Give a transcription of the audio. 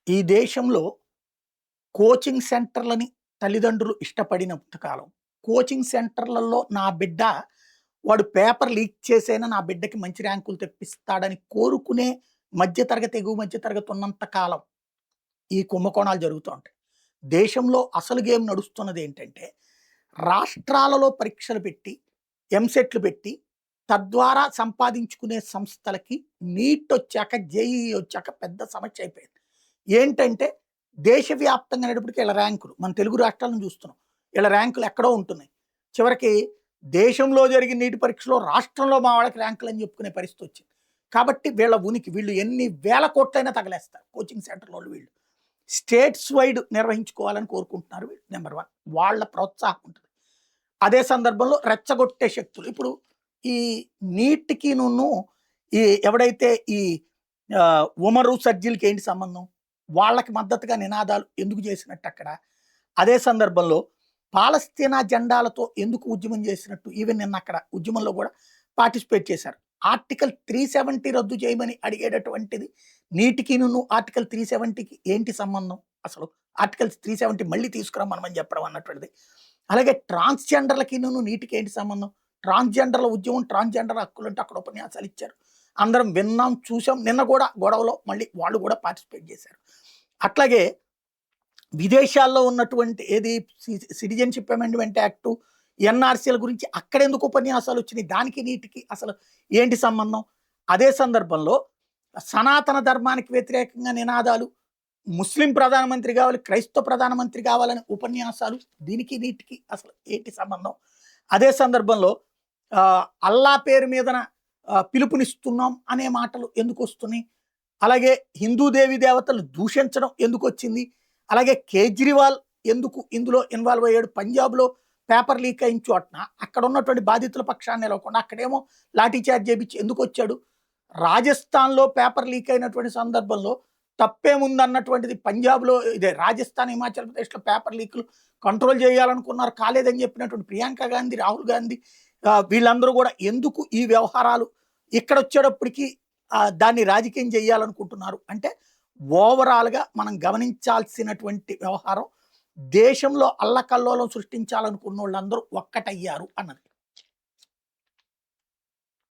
ఈ దేశంలో కోచింగ్ సెంటర్‌లని తల్లిదండ్రులు ఇష్టపడినంత కాలం, కోచింగ్ సెంటర్‌లలో నా బిడ్డ వాడు పేపర్ లీక్ చేసైనా నా బిడ్డకి మంచి ర్యాంకులు తెప్పిస్తాడని కోరుకునే మధ్య తరగతి, ఎగువ మధ్య తరగతి ఉన్నంత కాలం ఈ కుంభకోణాలు జరుగుతూ ఉంటాయి. దేశంలో అసలు గేమ్ నడుస్తున్నదేంటంటే, రాష్ట్రాలలో పరీక్షలు పెట్టి, ఎంసెట్‌లు పెట్టి, తద్వారా సంపాదించుకునే సంస్థలకి నీటొచ్చాక, జేఈఈ వచ్చాక పెద్ద సమస్య అయిపోయింది. ఏంటంటే, దేశవ్యాప్తంగా అనేటప్పటికి ఈళ్ళ ర్యాంకులు మన తెలుగు రాష్ట్రాలను చూస్తున్నాం. ఈళ్ళ ర్యాంకులు ఎక్కడో ఉంటున్నాయి. చివరికి దేశంలో జరిగిన నీట్ పరీక్షలో రాష్ట్రంలో మా వాళ్ళకి ర్యాంకులని చెప్పుకునే పరిస్థితొచ్చింది. కాబట్టి వీళ్ళ ఉనికి వీళ్ళు ఎన్ని వేల కోట్లైనా తగలేస్తారు కోచింగ్ సెంటర్‌లోళ్ళు వీళ్ళు. స్టేట్స్ వైడ్ నిర్వహించుకోవాలని కోరుకుంటున్నారు వీళ్ళు నంబర్ 1. వాళ్ళ ప్రోత్సాహం ఉంటది. అదే సందర్భంలో రెచ్చగొట్టే శక్తులు. ఇప్పుడు ఈ నీట్‌కినూను ఈ ఎవడైతే ఈ ఉమరు సర్జిల్‌కి ఏంటి సంబంధం? వాళ్ళకి మద్దతుగా నినాదాలు ఎందుకు చేసినట్టు అక్కడ? అదే సందర్భంలో పాలస్తీనా జెండాలతో ఎందుకు ఉద్యమం చేసినట్టు ఈవెన్ నిన్న అక్కడ ఉద్యమంలో కూడా పార్టిసిపేట్ చేశారు. ఆర్టికల్ 370 రద్దు చేయమని అడిగేటటువంటిది నీటికిను ఆర్టికల్ 370కి ఏంటి సంబంధం అసలు? ఆర్టికల్ 370 మళ్ళీ తీసుకురమ్మనమని చెప్పడం అన్నటువంటిది. అలాగే ట్రాన్స్‌జెండర్‌లకిను నీటికి ఏంటి సంబంధం? ట్రాన్స్‌జెండర్‌ల ఉద్యమం, ట్రాన్స్‌జెండర్ హక్కులంటే అక్కడ ఉపన్యాసాలు ఇచ్చారు. అందరం విన్నాం, చూసాం. నిన్న కూడా గొడవలో మళ్ళీ వాళ్ళు కూడా పార్టిసిపేట్ చేశారు. అట్లాగే విదేశాల్లో ఉన్నటువంటి ఏది సిటిజన్‌షిప్ అమెండ్మెంట్ యాక్టు, ఎన్ఆర్‌సీల గురించి అక్కడెందుకు ఉపన్యాసాలు వచ్చినాయి? దానికి నీటికి అసలు ఏంటి సంబంధం? అదే సందర్భంలో సనాతన ధర్మానికి వ్యతిరేకంగా నినాదాలు, ముస్లిం ప్రధానమంత్రి కావాలి, క్రైస్తవ ప్రధానమంత్రి కావాలని ఉపన్యాసాలు, దీనికి నీటికి అసలు ఏంటి సంబంధం? అదే సందర్భంలో అల్లా పేరు మీదన పిలుపునిస్తున్నాం అనే మాటలు ఎందుకొస్తున్నాయి? అలాగే హిందూ దేవి దేవతలను దూషించడం ఎందుకొచ్చింది? అలాగే కేజ్రీవాల్ ఎందుకు ఇందులో ఇన్వాల్వ్ అయ్యాడు? పంజాబ్‌లో పేపర్ లీక్ అయిన చోటన అక్కడ ఉన్నటువంటి బాధితుల పక్షాన్ని నిలవకుండా అక్కడేమో లాఠీ చార్జ్ చేపించి ఎందుకొచ్చాడు? రాజస్థాన్‌లో పేపర్ లీక్ అయినటువంటి సందర్భంలో తప్పేముందన్నటువంటిది పంజాబ్‌లో ఇదే రాజస్థాన్, హిమాచల్ ప్రదేశ్‌లో పేపర్ లీకులు కంట్రోల్ చేయాలనుకున్నారు, కాలేదని చెప్పినటువంటి ప్రియాంక గాంధీ, రాహుల్ గాంధీ వీళ్ళందరూ కూడా ఎందుకు ఈ వ్యవహారాలు ఇక్కడొచ్చేటప్పటికి దాన్ని రాజకీయం చేయాలనుకుంటున్నారు అంటే, ఓవరాల్‌గా మనం గమనించాల్సినటువంటి వ్యవహారం దేశంలో అల్లకల్లోలం సృష్టించాలనుకున్నోళ్ళందరూ ఒక్కటయ్యారు అన్నది.